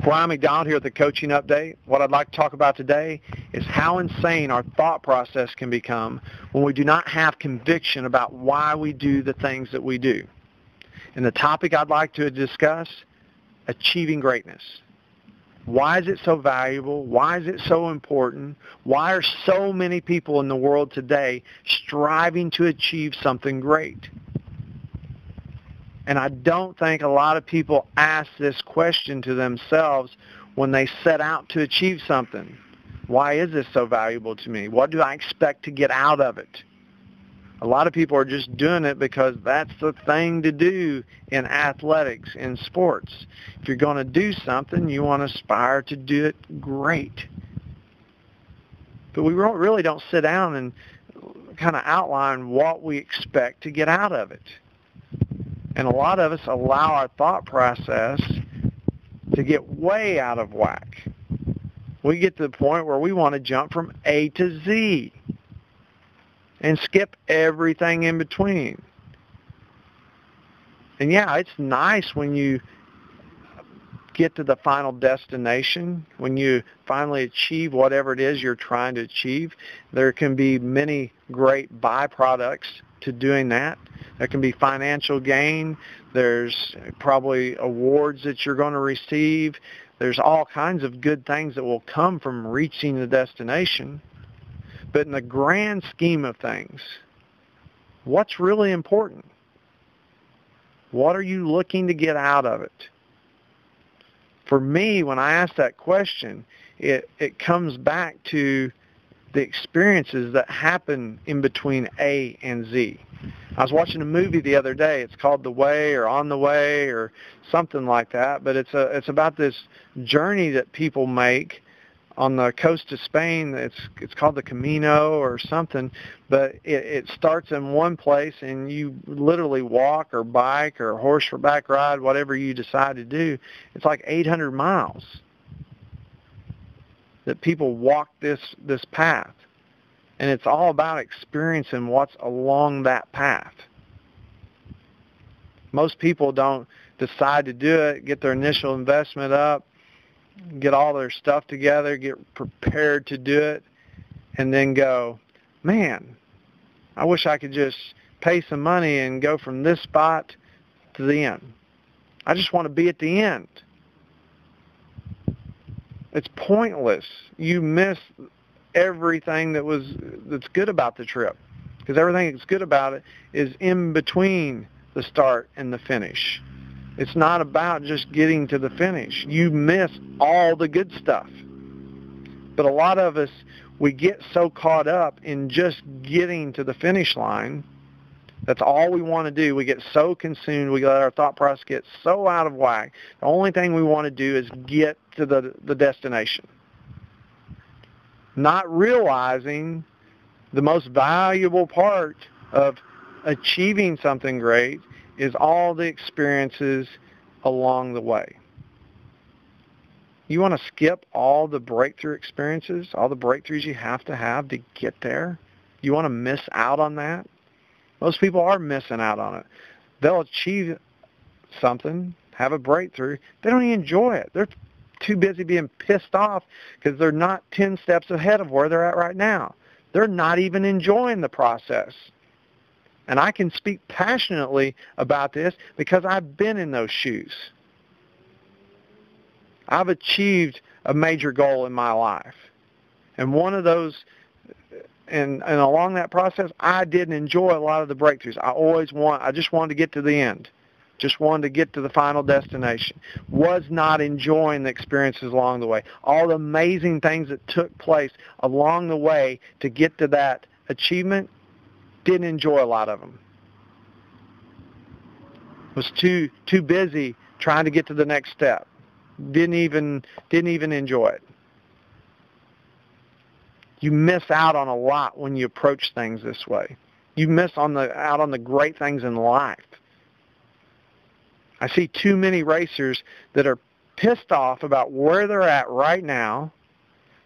Brian McDonald here at the Coaching Update. What I'd like to talk about today is how insane our thought process can become when we do not have conviction about why we do the things that we do. And the topic I'd like to discuss, achieving greatness. Why is it so valuable? Why is it so important? Why are so many people in the world today striving to achieve something great? And I don't think a lot of people ask this question to themselves when they set out to achieve something. Why is this so valuable to me? What do I expect to get out of it? A lot of people are just doing it because that's the thing to do in athletics, in sports. If you're going to do something, you want to aspire to do it great. But we really don't sit down and kind of outline what we expect to get out of it. And a lot of us allow our thought process to get way out of whack. We get to the point where we want to jump from A to Z and skip everything in between. And yeah, it's nice when you get to the final destination, when you finally achieve whatever it is you're trying to achieve. There can be many great byproducts to doing that. There can be financial gain. There's probably awards that you're going to receive. There's all kinds of good things that will come from reaching the destination. But in the grand scheme of things, what's really important? What are you looking to get out of it? For me, when I ask that question, it comes back to the experiences that happen in between A and Z. I was watching a movie the other day. It's called The Way or On the Way or something like that. But it's about this journey that people make on the coast of Spain. It's called the Camino or something. But it starts in one place, and you literally walk or bike or horseback ride, whatever you decide to do. It's like 800 miles that people walk this path. And it's all about experiencing what's along that path. Most people don't decide to do it, get their initial investment up, get all their stuff together, get prepared to do it, and then go, man, I wish I could just pay some money and go from this spot to the end. I just want to be at the end. It's pointless. You miss everything that's good about the trip, because everything that's good about it is in between the start and the finish. It's not about just getting to the finish. You miss all the good stuff. But a lot of us, we get so caught up in just getting to the finish line. That's all we want to do. We get so consumed. We let our thought process get so out of whack. The only thing we want to do is get to the destination, not realizing the most valuable part of achieving something great is all the experiences along the way. You want to skip all the breakthrough experiences, all the breakthroughs you have to get there? You want to miss out on that? Most people are missing out on it. They'll achieve something, have a breakthrough. They don't even enjoy it. They're too busy being pissed off because they're not 10 steps ahead of where they're at right now. They're not even enjoying the process. And I can speak passionately about this because I've been in those shoes. I've achieved a major goal in my life. And one of those, and along that process, I didn't enjoy a lot of the breakthroughs. I just wanted to get to the end. Just wanted to get to the final destination. Was not enjoying the experiences along the way. All the amazing things that took place along the way to get to that achievement, didn't enjoy a lot of them. Was too busy trying to get to the next step. Didn't even enjoy it. You miss out on a lot when you approach things this way. You miss out on the great things in life. I see too many racers that are pissed off about where they're at right now,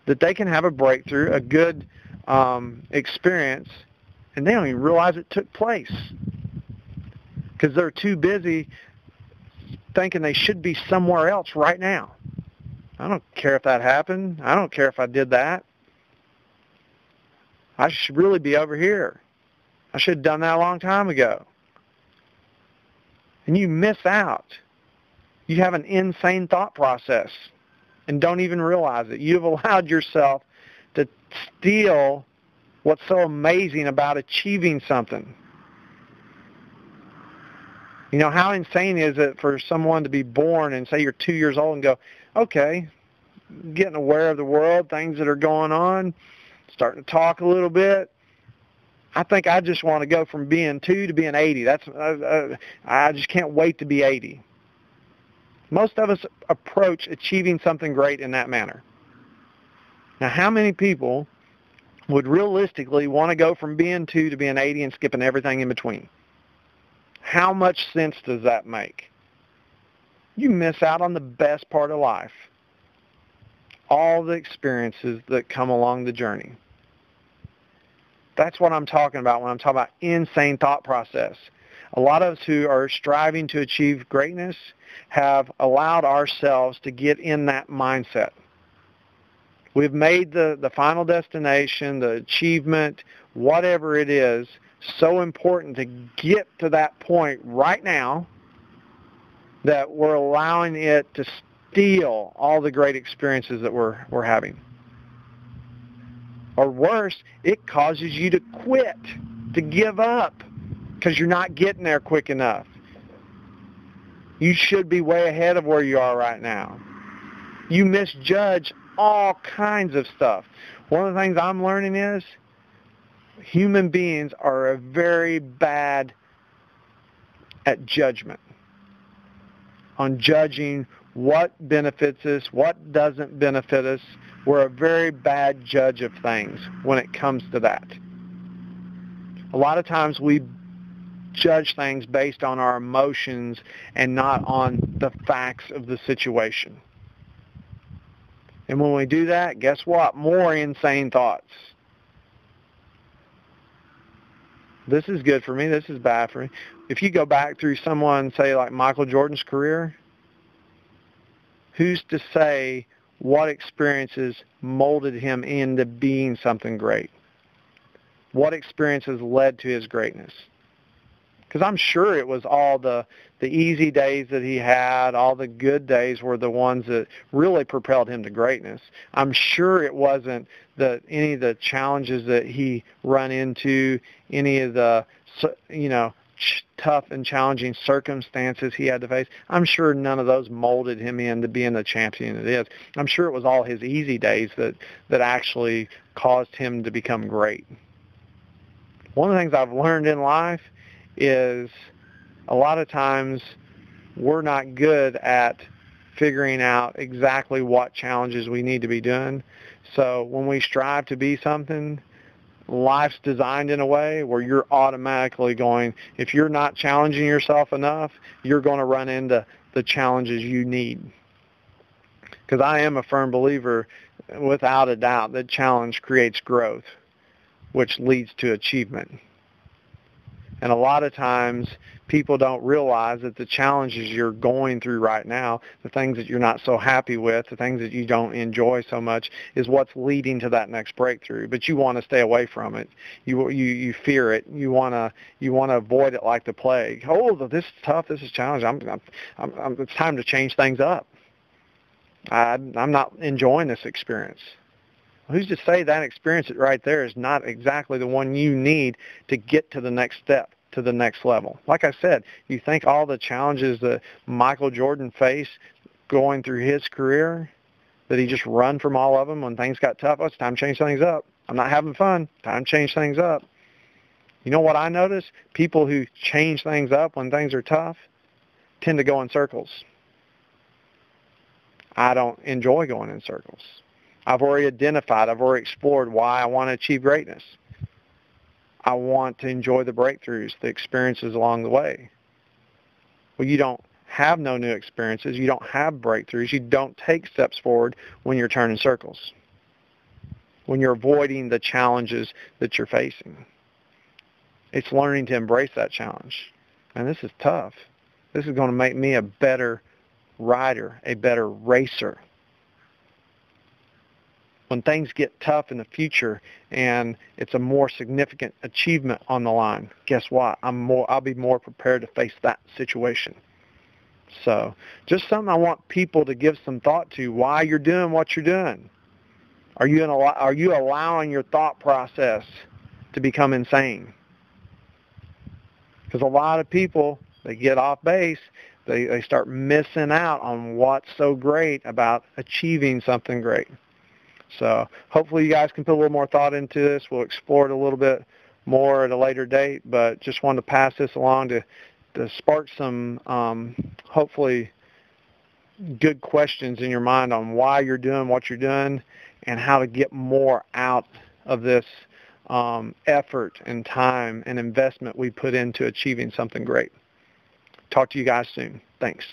that they can have a breakthrough, a good experience, and they don't even realize it took place because they're too busy thinking they should be somewhere else right now. I don't care if that happened. I don't care if I did that. I should really be over here. I should have done that a long time ago. And you miss out. You have an insane thought process and don't even realize it. You've allowed yourself to steal what's so amazing about achieving something. You know, how insane is it for someone to be born and say you're 2 years old and go, okay, getting aware of the world, things that are going on, starting to talk a little bit. I think I just want to go from being 2 to being 80. I just can't wait to be 80. Most of us approach achieving something great in that manner. Now, how many people would realistically want to go from being 2 to being 80 and skipping everything in between? How much sense does that make? You miss out on the best part of life. All the experiences that come along the journey. That's what I'm talking about when I'm talking about insane thought process. A lot of us who are striving to achieve greatness have allowed ourselves to get in that mindset. We've made the final destination, the achievement, whatever it is, so important to get to that point right now that we're allowing it to steal all the great experiences that we're having. Or worse, it causes you to quit, to give up, because you're not getting there quick enough. You should be way ahead of where you are right now. You misjudge all kinds of stuff. One of the things I'm learning is human beings are very bad at judgment, on judging what benefits us, what doesn't benefit us. We're a very bad judge of things when it comes to that. A lot of times we judge things based on our emotions and not on the facts of the situation. And when we do that, guess what? More insane thoughts. This is good for me. This is bad for me. If you go back through someone, say, like Michael Jordan's career, who's to say what experiences molded him into being something great? What experiences led to his greatness? Because I'm sure it was all the easy days that he had, all the good days were the ones that really propelled him to greatness. I'm sure it wasn't any of the challenges that he run into, any of the, tough and challenging circumstances he had to face. I'm sure none of those molded him into being the champion it is. I'm sure it was all his easy days that actually caused him to become great. One of the things I've learned in life is a lot of times we're not good at figuring out exactly what challenges we need to be doing. So when we strive to be something, life's designed in a way where you're automatically going, if you're not challenging yourself enough, you're going to run into the challenges you need. Because I am a firm believer, without a doubt, that challenge creates growth, which leads to achievement. And a lot of times people don't realize that the challenges you're going through right now, the things that you're not so happy with, the things that you don't enjoy so much, is what's leading to that next breakthrough. But you want to stay away from it. You fear it. You want to avoid it like the plague. Oh, this is tough. This is challenging. It's time to change things up. I'm not enjoying this experience. Who's to say that experience right there is not exactly the one you need to get to the next step, to the next level? Like I said, you think all the challenges that Michael Jordan faced going through his career, that he just run from all of them when things got tough? Oh, it's time to change things up. I'm not having fun. Time to change things up. You know what I notice? People who change things up when things are tough tend to go in circles. I don't enjoy going in circles. I've already identified, I've already explored why I want to achieve greatness. I want to enjoy the breakthroughs, the experiences along the way. Well, you don't have no new experiences. You don't have breakthroughs. You don't take steps forward when you're turning circles, when you're avoiding the challenges that you're facing. It's learning to embrace that challenge. And this is tough. This is going to make me a better rider, a better racer. when things get tough in the future and it's a more significant achievement on the line, guess what? I'll be more prepared to face that situation. So just something I want people to give some thought to, why you're doing what you're doing. Are you allowing your thought process to become insane? Because a lot of people, they get off base, they start missing out on what's so great about achieving something great. So hopefully you guys can put a little more thought into this. We'll explore it a little bit more at a later date, but just wanted to pass this along to spark some hopefully good questions in your mind on why you're doing what you're doing and how to get more out of this effort and time and investment we put into achieving something great. Talk to you guys soon. Thanks.